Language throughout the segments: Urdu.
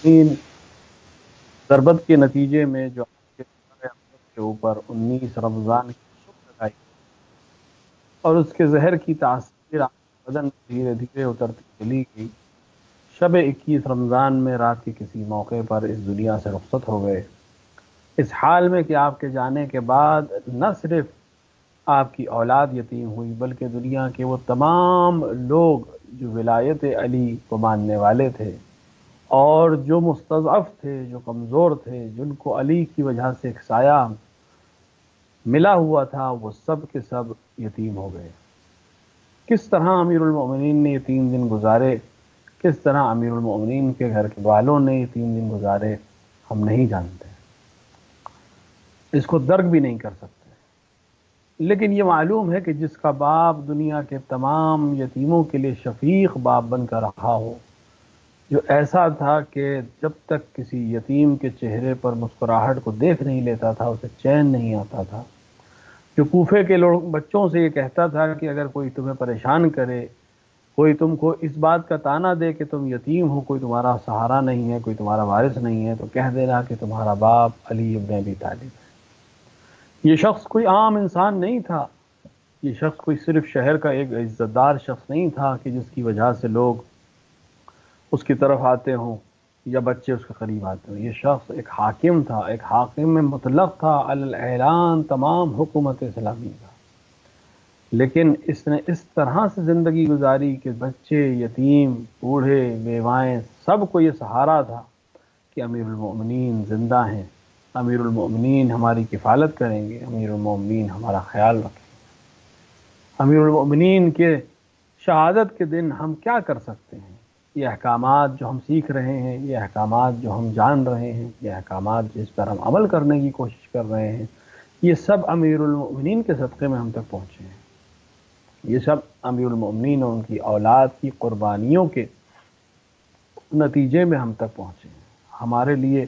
ان ضربت کے نتیجے میں جو آپ کے اوپر 19 رمضان کی صبح لگائی اور اس کے زہر کی تاثیر آپ کے بدن میں دھیرے دھیرے اترتی چلی گئی، شب 21 رمضان میں رات کے کسی موقع پر اس دنیا سے رخصت ہو گئے، اس حال میں کہ آپ کے جانے کے بعد نہ صرف آپ کی اولاد یتیم ہوئی بلکہ دنیا کے وہ تمام لوگ جو ولایت علی کو ماننے والے تھے اور جو مستضعف تھے، جو کمزور تھے، جن کو علی کی وجہ سے ایک سایہ ملا ہوا تھا، وہ سب کے سب یتیم ہو گئے۔ کس طرح امیر المومنین نے یہ 3 دن گزارے، کس طرح امیر المومنین کے گھر کے والوں نے یہ 3 دن گزارے، ہم نہیں جانتے، اس کو درک بھی نہیں کر سکتے، لیکن یہ معلوم ہے کہ جس کا باپ دنیا کے تمام یتیموں کے لیے شفیق باپ بن کر رہا ہو، جو ایسا تھا کہ جب تک کسی یتیم کے چہرے پر مسکراہٹ کو دیکھ نہیں لیتا تھا اسے چین نہیں آتا تھا، جو کوفے کے لوگ بچوں سے یہ کہتا تھا کہ اگر کوئی تمہیں پریشان کرے، کوئی تم کو اس بات کا تانا دے کہ تم یتیم ہو، کوئی تمہارا سہارا نہیں ہے، کوئی تمہارا وارث نہیں ہے، تو کہہ دینا کہ تمہارا باپ علی ابن ابی طالب ہے۔ یہ شخص کوئی عام انسان نہیں تھا، یہ شخص کوئی صرف شہر کا ایک عزت دار شخص نہیں تھا کہ جس کی وجہ سے لوگ اس کی طرف آتے ہوں یا بچے اس کے قریب آتے ہوں۔ یہ شخص ایک حاکم تھا، ایک حاکم مطلق تھا علی الاعلان تمام حکومت اسلامی کا، لیکن اس نے اس طرح سے زندگی گزاری کہ بچے، یتیم، بوڑھے، بیوائیں، سب کو یہ سہارا تھا کہ امیر المومنین زندہ ہیں، امیر المومنین ہماری کفالت کریں گے، امیر المومنین ہمارا خیال رکھیں گے۔ امیر المومنین کے شہادت کے دن ہم کیا کر سکتے ہیں؟ یہ احکامات جو ہم سیکھ رہے ہیں، یہ احکامات جو ہم جان رہے ہیں، یہ احکامات جس پر ہم عمل کرنے کی کوشش کر رہے ہیں، یہ سب امیر المومنین کے صدقے میں ہم تک پہنچے ہیں، یہ سب امیر المومنین اور ان کی اولاد کی قربانیوں کے نتیجے میں ہم تک پہنچے ہیں۔ ہمارے لیے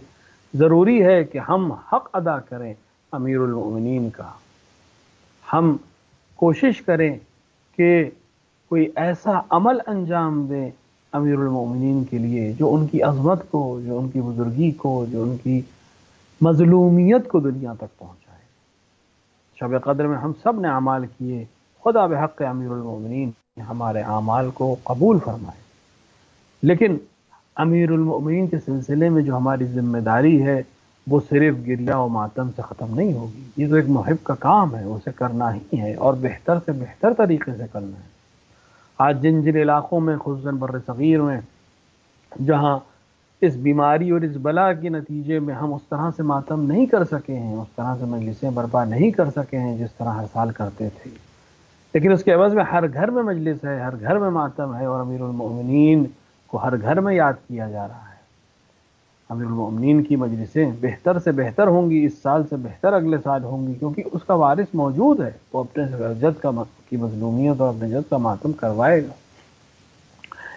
ضروری ہے کہ ہم حق ادا کریں امیر المومنین کا، ہم کوشش کریں کہ کوئی ایسا عمل انجام دیں امیر المومنین کے لیے جو ان کی عظمت کو، جو ان کی بزرگی کو، جو ان کی مظلومیت کو دنیا تک پہنچائے۔ شب قدر میں ہم سب نے اعمال کیے، خدا بحق امیر المومنین ہمارے اعمال کو قبول فرمائے، لیکن امیر المومنین کے سلسلے میں جو ہماری ذمہ داری ہے وہ صرف گریہ و ماتم سے ختم نہیں ہوگی، یہ تو ایک محب کا کام ہے، اسے کرنا ہی ہے اور بہتر سے بہتر طریقے سے کرنا ہے۔ آج جن جن علاقوں میں خصوصاً بر صغیر میں جہاں اس بیماری اور اس بلا کے نتیجے میں ہم اس طرح سے ماتم نہیں کر سکے ہیں، اس طرح سے مجلسیں برپا نہیں کر سکے ہیں جس طرح ہر سال کرتے تھے، لیکن اس کے عوض میں ہر گھر میں مجلس ہے، ہر گھر میں ماتم ہے اور امیر المومنین کو ہر گھر میں یاد کیا جا رہا ہے۔ امیر المومنین کی مجلسیں بہتر سے بہتر ہوں گی، اس سال سے بہتر اگلے سال ہوں گی، کیونکہ اس کا وارث موجود ہے، وہ اپنے جد کی مظلومیت اور اپنے جد کا ماتم کروائے گا۔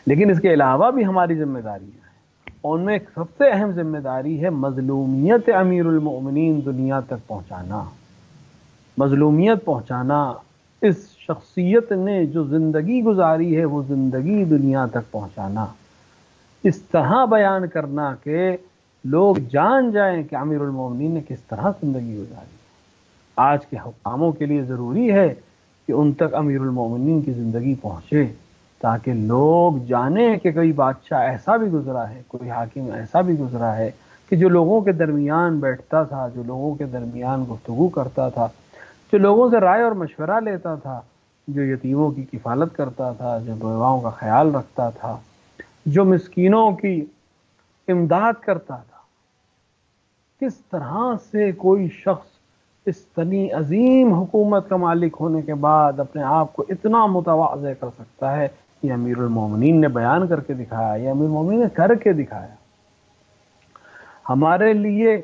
لیکن اس کے علاوہ بھی ہماری ذمہ داریاں ہیں، ان میں ایک سب سے اہم ذمہ داری ہے مظلومیت امیر المومنین دنیا تک پہنچانا، مظلومیت پہنچانا۔ اس شخصیت نے جو زندگی گزاری ہے وہ زندگی دنیا تک پہنچانا، اس طرح بیان کرنا کہ لوگ جان جائیں کہ امیر المومنین نے کس طرح زندگی گزاری۔ آج کے حکاموں کے لیے ضروری ہے کہ ان تک امیر المومنین کی زندگی پہنچے تاکہ لوگ جانیں کہ کوئی بادشاہ ایسا بھی گزرا ہے، کوئی حاکم ایسا بھی گزرا ہے کہ جو لوگوں کے درمیان بیٹھتا تھا، جو لوگوں کے درمیان گفتگو کرتا تھا، جو لوگوں سے رائے اور مشورہ لیتا تھا، جو یتیموں کی کفالت کرتا تھا، جو بیواؤں کا خیال رکھتا تھا، جو مسکینوں کی امداد کرتا تھا۔ کس طرح سے کوئی شخص اس اتنی عظیم حکومت کا مالک ہونے کے بعد اپنے آپ کو اتنا متواضع کر سکتا ہے، یہ امیر المومنین نے بیان کر کے دکھایا، یہ امیر المومنین نے کر کے دکھایا۔ ہمارے لیے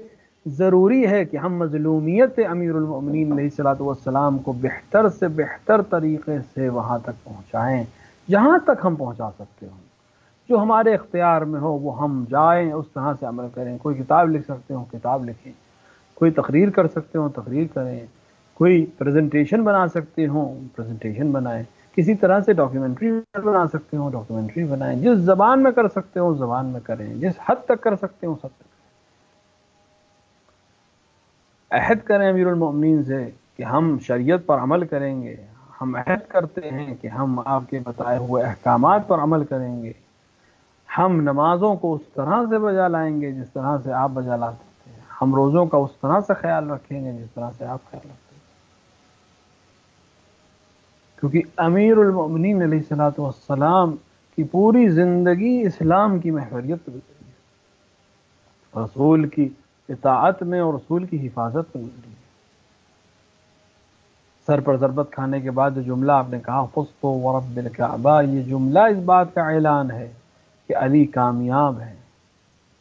ضروری ہے کہ ہم مظلومیت امیر المومنین علیہ الصلوۃ والسلام کو بہتر سے بہتر طریقے سے وہاں تک پہنچائیں جہاں تک ہم پہنچا سکتے ہوں، جو ہمارے اختیار میں ہو وہ ہم جائیں، اس طرح سے عمل کریں۔ کوئی کتاب لکھ سکتے ہوں کتاب لکھیں، کوئی تقریر کر سکتے ہوں تقریر کریں، کوئی پریزنٹیشن بنا سکتے ہوں پریزنٹیشن بنائیں، کسی طرح سے ڈاکیومنٹری بنا سکتے ہو ڈاکیومنٹری بنائیں، جس زبان میں کر سکتے ہو اس زبان میں کریں، جس حد تک کر سکتے ہو اس حد تک عہد کریں امیر المومنین سے کہ ہم شریعت پر عمل کریں گے، ہم عہد کرتے ہیں کہ ہم آپ کے بتائے ہوئے احکامات پر عمل کریں گے، ہم نمازوں کو اس طرح سے بجا لائیں گے جس طرح سے آپ بجا لا سکتے ہیں، ہم روزوں کا اس طرح سے خیال رکھیں گے جس طرح سے آپ خیال رکھتے ہیں، کیونکہ امیر المومنین علیہ الصلوۃ والسلام کی پوری زندگی اسلام کی محوریت پہ گزری ہے، رسول کی اطاعت میں اور رسول کی حفاظت میں گزری ہے۔ سر پر ضربت کھانے کے بعد جو جملہ آپ نے کہا فزت ورب الکعبہ، یہ جملہ اس بات کا اعلان ہے کہ علی کامیاب ہے،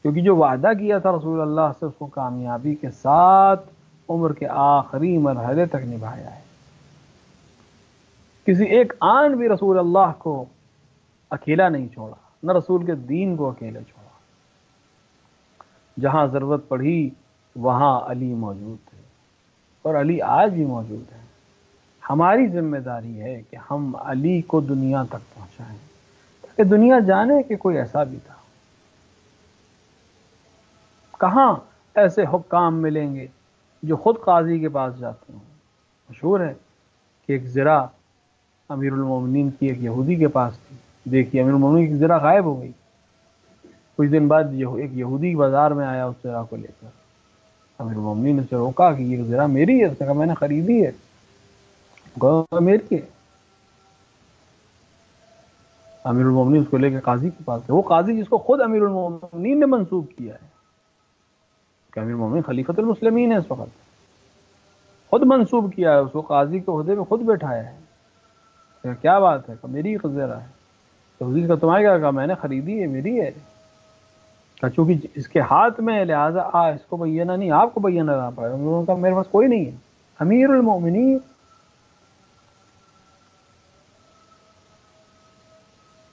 کیونکہ جو وعدہ کیا تھا رسول اللہ سے اس کو کامیابی کے ساتھ عمر کے آخری مرحلے تک نبھایا ہے۔ کسی ایک آن بھی رسول اللہ کو اکیلا نہیں چھوڑا، نہ رسول کے دین کو اکیلا چھوڑا، جہاں ضرورت پڑی وہاں علی موجود تھے اور علی آج بھی موجود ہے۔ ہماری ذمہ داری ہے کہ ہم علی کو دنیا تک پہنچائیں تاکہ دنیا جانے کہ کوئی ایسا بھی تھا۔ کہاں ایسے حکام ملیں گے جو خود قاضی کے پاس جاتے ہوں؟ مشہور ہے کہ ایک زرہ امیر المومنین کی ایک یہودی کے پاس تھی، دیکھیے امیر المومنین کی زرہ غائب ہو گئی، کچھ دن بعد ایک یہودی بازار میں آیا اس زرہ کو لے کر، امیر المومنین نے اسے روکا کہ یہ زرہ میری ہے، اس نے کہا میں نے خریدی ہے، کہا میری ہے۔ امیر المومنین اس کو لے کے قاضی کے پاس گئے، وہ قاضی جس کو خود امیر المومنین نے منسوب کیا ہے کہ امیر المومنین خلیفۃ المسلمین ہے، اس وقت خود منسوب کیا ہے، اس کو قاضی کے عہدے پہ خود بیٹھایا ہے، کہ کیا بات ہے، کہ میری زرہ ہے، تو حضور کا تمہارے کیا کہا، میں نے خریدی ہے، میری ہے، کہ چونکہ اس کے ہاتھ میں ہے لہٰذا اس کو بینہ نہیں، آپ کو بینہ نہ پائے، انہوں نے کہا میرے پاس کوئی نہیں ہے۔ امیر المومنین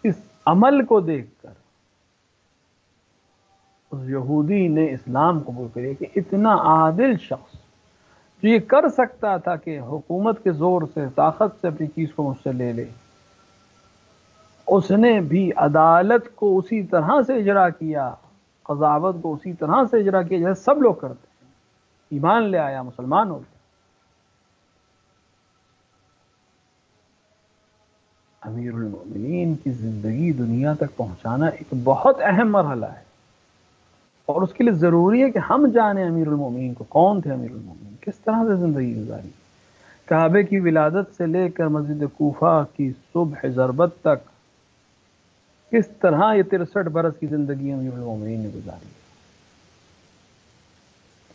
اس عمل کو دیکھ کر اس یہودی نے اسلام قبول کریا کہ اتنا عادل شخص جو یہ کر سکتا تھا کہ حکومت کے زور سے طاقت سے اپنی چیز کو مجھ سے لے لے، اس نے بھی عدالت کو اسی طرح سے اجرا کیا، قضاوت کو اسی طرح سے اجرا کیا جیسے سب لوگ کرتے ہیں، ایمان لے آیا، مسلمان ہو گیا۔ امیر المومنین کی زندگی دنیا تک پہنچانا ایک بہت اہم مرحلہ ہے، اور اس کے لیے ضروری ہے کہ ہم جانیں امیر المومنین کو، کون تھے امیر المومنین، کس طرح سے زندگی گزاری، کعبے کی ولادت سے لے کر مسجد کوفہ کی صبح ضربت تک کس طرح یہ 63 برس کی زندگی امیر المومنین نے گزاری۔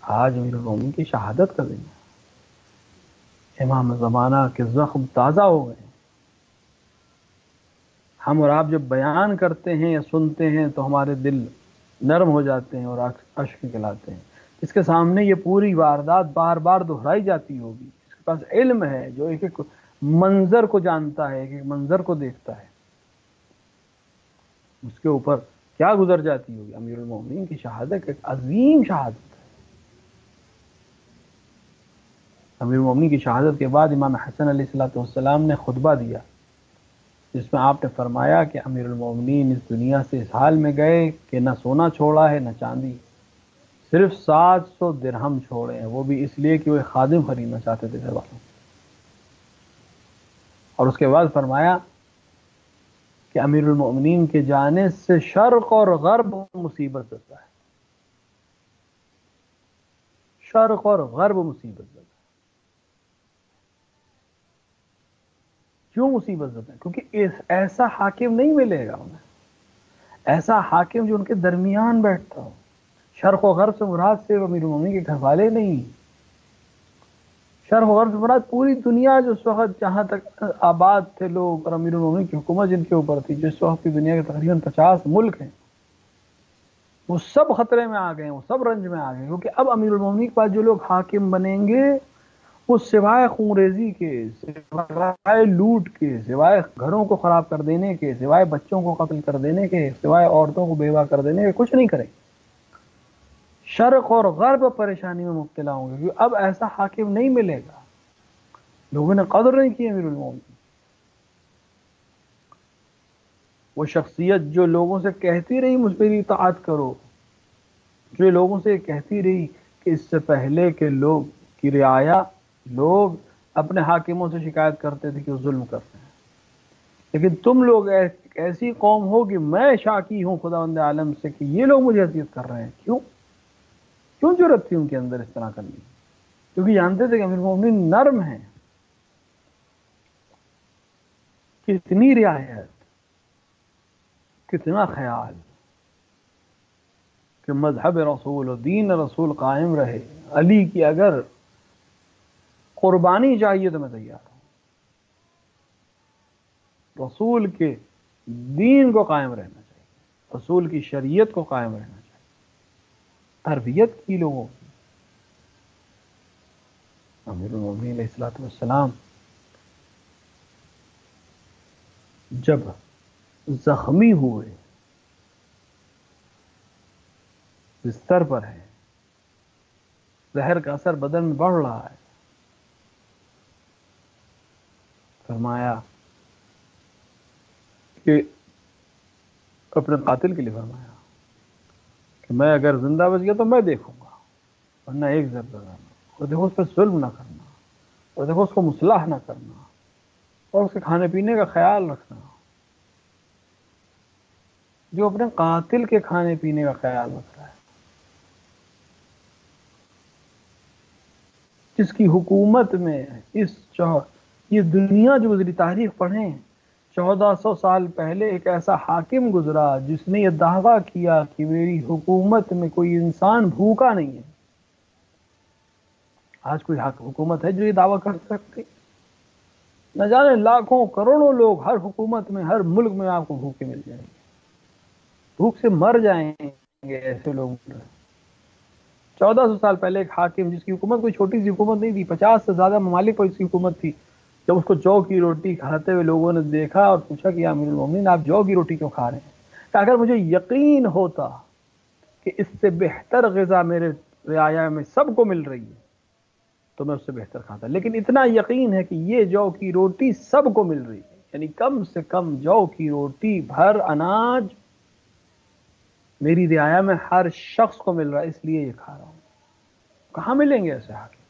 آج امیر المومنین کی شہادت کا دن ہے، امام زمانہ کے زخم تازہ ہو گئے ہیں، ہم اور آپ جب بیان کرتے ہیں یا سنتے ہیں تو ہمارے دل نرم ہو جاتے ہیں اور اشک نکلاتے ہیں۔ اس کے سامنے یہ پوری واردات بار بار دہرائی جاتی ہوگی، اس کے پاس علم ہے، جو ایک ایک منظر کو جانتا ہے، ایک ایک منظر کو دیکھتا ہے، اس کے اوپر کیا گزر جاتی ہوگی۔ امیر المومنین کی شہادت ایک عظیم شہادت ہے۔ امیر المومنین کی شہادت کے بعد امام حسن علیہ السلام نے خطبہ دیا، جس میں آپ نے فرمایا کہ امیر المومنین اس دنیا سے اس حال میں گئے کہ نہ سونا چھوڑا ہے نہ چاندی، صرف 700 درہم چھوڑے ہیں، وہ بھی اس لیے کہ وہ ایک خادم خریدنا چاہتے تھے گھر والوں، اور اس کے بعد فرمایا کہ امیر المومنین کے جانے سے شرق اور غرب مصیبت زدہ ہے، شرق اور غرب مصیبت زدہ ہے۔ کیوں مصیبت زدہ ہے؟ کیونکہ ایسا حاکم نہیں ملے گا انہیں، ایسا حاکم جو ان کے درمیان بیٹھتا ہو۔ شرق و غرب سے مراد صرف امیر المومنین کے گھر والے نہیں، شرق و غرب سے مراد پوری دنیا جو اس وقت جہاں تک آباد تھے لوگ، اور امیر المومنین کی حکومت جن کے اوپر تھی، جو اس وقت کی دنیا کے تقریباً 50 ملک ہیں، وہ سب خطرے میں آ گئے ہیں، وہ سب رنج میں آ گئے ہیں، کیونکہ اب امیر المومنین کے پاس جو لوگ حاکم بنیں گے وہ سوائے خونریزی کے، سوائے لوٹ کے، سوائے گھروں کو خراب کر دینے کے، سوائے بچوں کو قتل کر دینے کے، سوائے عورتوں کو بیوہ کر دینے کے کچھ نہیں کریں۔ شرق اور غرب پریشانی میں مبتلا ہوں گے، کیونکہ اب ایسا حاکم نہیں ملے گا۔ لوگوں نے قدر نہیں کی امیر المومنین، وہ شخصیت جو لوگوں سے کہتی رہی مجھ پہ اطاعت کرو، جو لوگوں سے کہتی رہی کہ اس سے پہلے کے لوگ کی رعایا لوگ اپنے حاکموں سے شکایت کرتے تھے کہ وہ ظلم کرتے ہیں، لیکن تم لوگ ایسی قوم ہو کہ میں شاکی ہوں خداوند عالم سے کہ یہ لوگ مجھے اذیت کر رہے ہیں۔ کیوں کیوں ضرورت تھی ان کے اندر اس طرح کرنی؟ کیونکہ جانتے تھے کہ امیر المومنین نرم ہیں، کتنی رعایت، کتنا خیال کہ مذہب رسول و دین رسول قائم رہے۔ علی کی اگر قربانی چاہیے تو میں تیار ہوں، رسول کے دین کو قائم رہنا چاہیے، رسول کی شریعت کو قائم رہنا چاہیے، تربیت کی لوگوں کی۔ امیر المومنین علیہ الصلوۃ والسلام جب زخمی ہوئے، بستر پر ہے، زہر کا اثر بدن میں بڑھ رہا ہے، فرمایا کہ اپنے قاتل کے لیے فرمایا کہ میں اگر زندہ بچ گیا تو میں دیکھوں گا، ورنہ ایک ضرب لگانا، اور دیکھو اس پہ ظلم نہ کرنا، اور دیکھو اس کو مصلح نہ کرنا، اور اس کے کھانے پینے کا خیال رکھنا۔ جو اپنے قاتل کے کھانے پینے کا خیال رکھ رہا ہے، جس کی حکومت میں یہ دنیا جو گزری تاریخ پڑھیں، 1400 سال پہلے ایک ایسا حاکم گزرا جس نے یہ دعویٰ کیا کہ میری حکومت میں کوئی انسان بھوکا نہیں ہے۔ آج کوئی حکومت ہے جو یہ دعویٰ کر سکتی؟ نہ جانے لاکھوں کروڑوں لوگ ہر حکومت میں، ہر ملک میں آپ کو بھوکے مل جائیں گے، بھوک سے مر جائیں گے ایسے لوگ۔ 1400 سال پہلے ایک حاکم جس کی حکومت کوئی چھوٹی سی حکومت نہیں تھی، 50 سے زیادہ ممالک پر اس کی حکومت تھی، جب اس کو جو کی روٹی کھاتے ہوئے لوگوں نے دیکھا اور پوچھا کہ یا امیر المومنین آپ جو کی روٹی کیوں کھا رہے ہیں؟ کہ اگر مجھے یقین ہوتا کہ اس سے بہتر غذا میرے رعایا میں سب کو مل رہی ہے تو میں اس سے بہتر کھاتا، لیکن اتنا یقین ہے کہ یہ جو کی روٹی سب کو مل رہی ہے، یعنی کم سے کم جو کی روٹی بھر اناج میری رعایا میں ہر شخص کو مل رہا ہے، اس لیے یہ کھا رہا ہوں۔ کہاں ملیں گے ایسے حاکم؟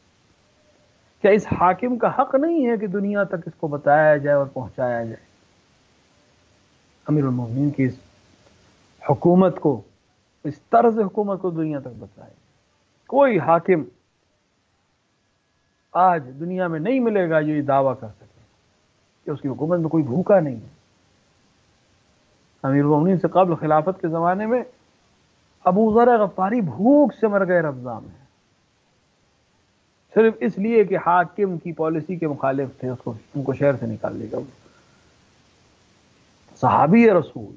کیا اس حاکم کا حق نہیں ہے کہ دنیا تک اس کو بتایا جائے اور پہنچایا جائے؟ امیر المومنین کی اس حکومت کو، اس طرز حکومت کو دنیا تک بتائے۔ کوئی حاکم آج دنیا میں نہیں ملے گا جو یہ دعویٰ کر سکے کہ اس کی حکومت میں کوئی بھوکا نہیں ہے۔ امیر المومنین سے قبل خلافت کے زمانے میں ابو ذر غفاری بھوک سے مر گئے رمضان میں، صرف اس لیے کہ حاکم کی پالیسی کے مخالف تھے، ان کو شہر سے نکال دے گا۔ صحابی رسول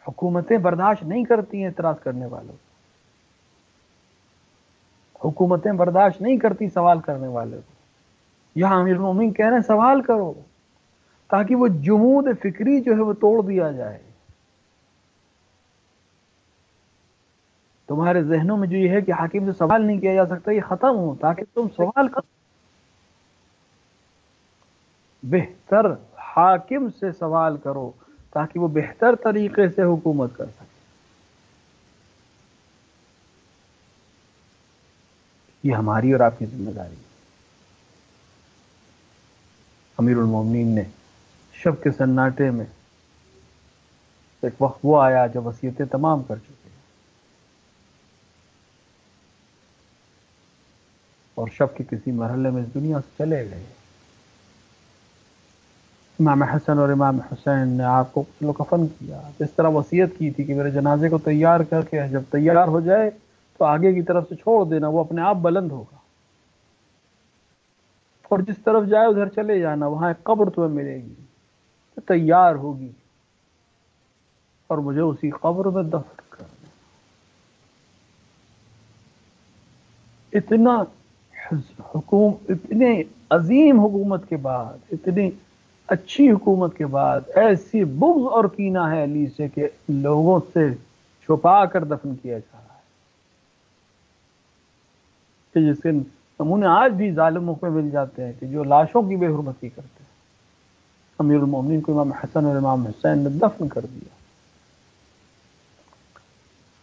حکومتیں برداشت نہیں کرتی ہیں اعتراض کرنے والوں، حکومتیں برداشت نہیں کرتی سوال کرنے والوں کو۔ یہاں امیر المومنین کہہ رہے ہیں سوال کرو تاکہ وہ جمود فکری جو ہے وہ توڑ دیا جائے، تمہارے ذہنوں میں جو یہ ہے کہ حاکم سے سوال نہیں کیا جا سکتا یہ ختم ہو، تاکہ تم سوال کرو، بہتر حاکم سے سوال کرو تاکہ وہ بہتر طریقے سے حکومت کر سکے۔ یہ ہماری اور آپ کی ذمہ داری ہے۔ امیر المومنین نے شب کے سناٹے میں ایک وقت وہ آیا جب وصیتیں تمام کر چکے اور شب کے کسی مرحلے میں اس دنیا سے چلے گئے۔ امام حسن اور امام حسین نے آپ کو غسل و کفن کیا، اس طرح وصیت کی تھی کہ میرے جنازے کو تیار کر کے جب تیار ہو جائے تو آگے کی طرف سے چھوڑ دینا، وہ اپنے آپ بلند ہوگا، اور جس طرف جائے ادھر چلے جانا، وہاں ایک قبر تمہیں ملے گی تو تیار ہوگی، اور مجھے اسی قبر میں دفن کرنا۔ اتنا اتنے عظیم حکومت کے بعد، اتنی اچھی حکومت کے بعد ایسی بغض اور کینہ ہے علی سے کہ لوگوں سے چھپا کر دفن کیا جا رہا ہے، کہ جس کے نمونے آج بھی ظالموں پہ مل جاتے ہیں کہ جو لاشوں کی بے حرمتی کرتے ہیں۔ امیر المومنین کو امام حسن اور امام حسین نے دفن کر دیا.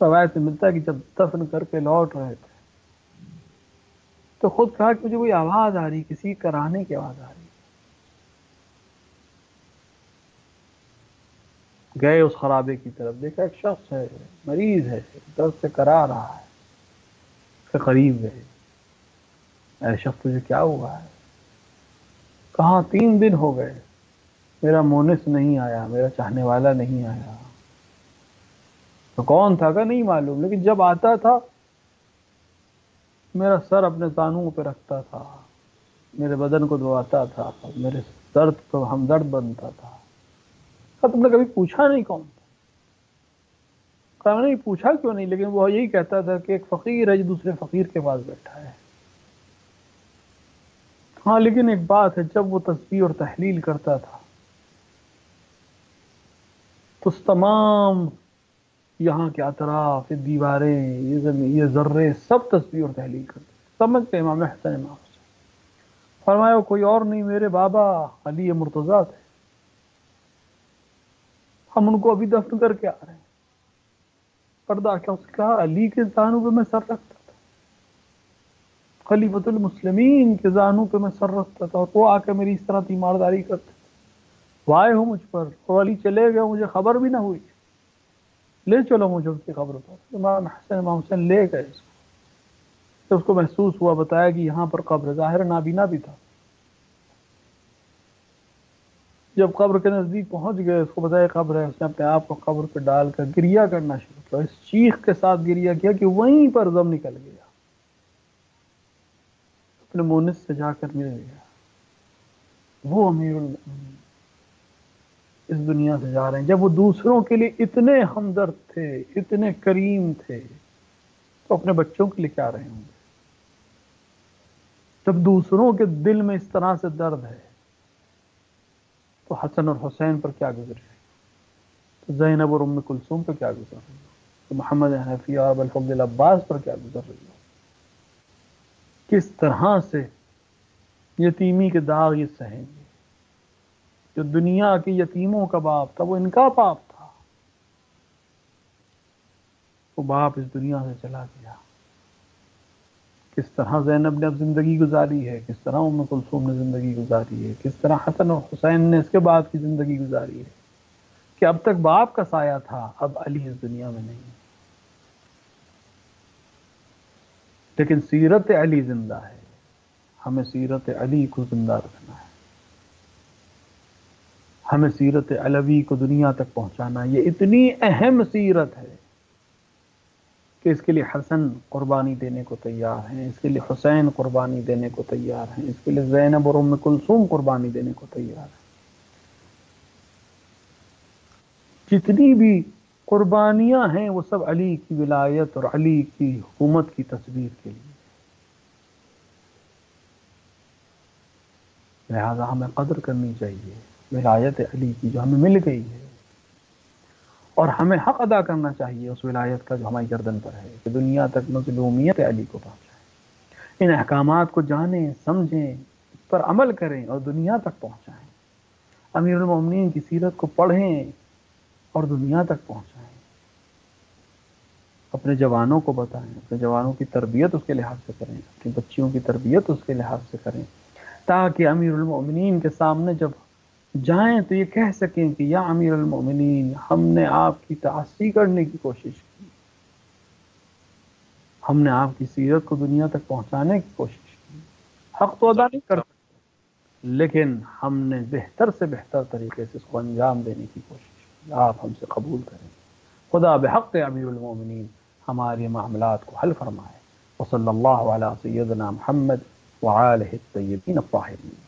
روایت میں ملتا ہے کہ جب دفن کر کے لوٹ رہے تھے تو خود کہا کہ مجھے کوئی آواز آ رہی، کسی کراہنے کی آواز آ رہی. گئے اس خرابے کی طرف، دیکھا ایک شخص ہے مریض ہے، درد سے کرا رہا ہے. اس کے قریب گئے، اے شخص تجھے کیا ہوا ہے؟ کہاں 3 دن ہو گئے میرا مونس نہیں آیا، میرا چاہنے والا نہیں آیا. تو کون تھا؟ کہ نہیں معلوم، لیکن جب آتا تھا میرا سر اپنے زانوؤں پہ رکھتا تھا، میرے بدن کو دباتا تھا، میرے درد کو ہمدرد بنتا تھا. کہا تم نے کبھی پوچھا نہیں کون؟ کہا نہیں پوچھا کیوں نہیں، لیکن وہ یہی کہتا تھا کہ ایک فقیر ہے جو دوسرے فقیر کے پاس بیٹھا ہے. ہاں لیکن ایک بات ہے، جب وہ تسبیح اور تحلیل کرتا تھا تو اس تمام یہاں کے اطراف، یہ دیواریں، یہ زمین، یہ ذرے سب تسبیح اور تحلیل کرتے. سمجھ کے امام حسن امام حسین فرمایا وہ کوئی اور نہیں میرے بابا علی مرتضیٰ تھے، ہم ان کو ابھی دفن کر کے آ رہے ہیں. پردہ کیا؟ اس نے کہا علی کے زانو پہ میں سر رکھتا تھا، خلیفۃ المسلمین کے زانو پہ میں سر رکھتا تھا، اور وہ آ کے میری اس طرح تیمارداری کرتے. وہ آئے ہو مجھ پر، اور علی چلے گئے، مجھے خبر بھی نہ ہوئی، لے چلو مجھے ان کی قبر پر. امام حسن امام حسین لے گئے اس کو. جب اس کو محسوس ہوا، بتایا کہ یہاں پر قبر، ظاہر نابینا بھی تھا. جب قبر کے نزدیک پہنچ گئے، اس کو بتایا قبر ہے، اس نے اپنے آپ کو قبر پہ ڈال کر گریا کرنا شروع کیا. اس چیخ کے ساتھ گریا کیا کہ وہیں پر دم نکل گیا، اپنے مونس سے جا کر مل گیا. وہ امیر المومنین اس دنیا سے جا رہے ہیں. جب وہ دوسروں کے لیے اتنے ہمدرد تھے، اتنے کریم تھے، تو اپنے بچوں کے لیے کیا رہے ہوں گے؟ جب دوسروں کے دل میں اس طرح سے درد ہے تو حسن اور حسین پر کیا گزر رہی، تو زینب اور ام کلثوم پر کیا گزر رہی، تو محمد حنفیہ اور ابوالفضل عباس پر کیا گزر رہی ہے. کس طرح سے یتیمی کے داغ یہ سہیں گے. جو دنیا کے یتیموں کا باپ تھا وہ ان کا باپ تھا، وہ باپ اس دنیا سے چلا گیا. کس طرح زینب نے اب زندگی گزاری ہے، کس طرح ام کلثوم نے زندگی گزاری ہے، کس طرح حسن اور حسین نے اس کے بعد کی زندگی گزاری ہے، کہ اب تک باپ کا سایہ تھا، اب علی اس دنیا میں نہیں. لیکن سیرت علی زندہ ہے، ہمیں سیرت علی کو زندہ رکھنا ہے، ہمیں سیرت علوی کو دنیا تک پہنچانا ہے. یہ اتنی اہم سیرت ہے کہ اس کے لیے حسن قربانی دینے کو تیار ہیں، اس کے لیے حسین قربانی دینے کو تیار ہیں، اس کے لیے زینب اور ام کلثوم قربانی دینے کو تیار ہیں. جتنی بھی قربانیاں ہیں وہ سب علی کی ولایت اور علی کی حکومت کی تصویر کے لیے. لہذا ہمیں قدر کرنی چاہیے ولایت علی کی جو ہمیں مل گئی ہے، اور ہمیں حق ادا کرنا چاہیے اس ولایت کا جو ہماری گردن پر ہے، کہ دنیا تک مظلومیت علی کو پہنچائیں، ان احکامات کو جانیں، سمجھیں، اس پر عمل کریں اور دنیا تک پہنچائیں. امیر المومنین کی سیرت کو پڑھیں اور دنیا تک پہنچائیں. اپنے جوانوں کو بتائیں، اپنے جوانوں کی تربیت اس کے لحاظ سے کریں، اپنی بچیوں کی تربیت اس کے لحاظ سے کریں، تاکہ امیر المومنین کے سامنے جب جائیں تو یہ کہہ سکیں کہ یا امیر المومنین، ہم نے آپ کی تعصی کرنے کی کوشش کی، ہم نے آپ کی سیرت کو دنیا تک پہنچانے کی کوشش کی. حق تو ادا نہیں کر سکتے، لیکن ہم نے بہتر سے بہتر طریقے سے اس کو انجام دینے کی کوشش کی. آپ ہم سے قبول کریں. خدا بحق امیر المومنین ہمارے معاملات کو حل فرمائے. وصلی اللہ علی سیدنا محمد وآلہ الطیبین الطاہرین.